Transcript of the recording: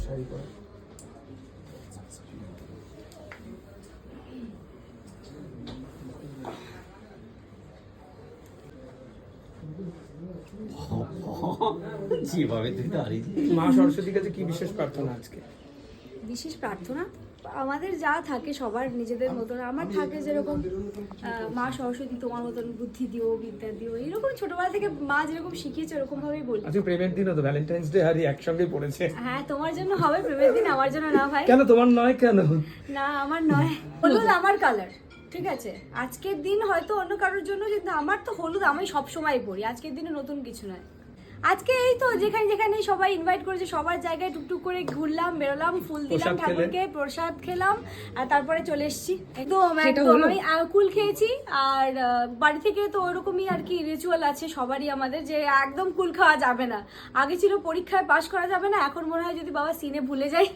শাড়ি পরা। যেভাবে তুই দাঁড়িয়ে মা সরস্বতীর কাছে কি বিশেষ প্রার্থনা আজকে? বিশেষ প্রার্থনা আমাদের যা থাকে সবার নিজেদের মতন, আমার থাকে যেরকম মা সরস্বতী তোমার মতন বুদ্ধি দিও, বিদ্যা দিও, এইরকম ছোটবেলা থেকে মা যেরকম শিখিয়েছে ওরকম ভাবেই বলি। আজকে প্রেমের দিনও তো, ভ্যালেন্টাইন্স ডে আর একসঙ্গে পড়েছে। হ্যাঁ, তোমার জন্য হবে প্রেমের দিন, আমার জন্য না ভাই। কেন তোমার নয়? কেন না, আমার নয়। হলুদ আমার কালার, ঠিক আছে? আজকের দিন হয়তো অন্য কারোর জন্য, কিন্তু আমার তো হলুদ আমি সব সময় পরি। আজকের দিনে নতুন কিছু নয়। আজকে এই তো যেখানে যেখানে সবাই ইনভাইট করেছে সবার জায়গায় টুকটুক করে ঘুরলাম, বেরোলাম, ফুল দিলাম ঠাকুরকে, প্রসাদ খেলাম, আর তারপরে চলে এসেছি। একদম আমি কুল খেয়েছি। আর বাড়ি থেকে তো ওরকমই আর কি রিচুয়াল আছে সবারই আমাদের, যে একদম কুল খাওয়া যাবে না। আগে ছিল পরীক্ষায় পাশ করা যাবে না, এখন মনে হয় যদি বাবা সিনে ভুলে যায়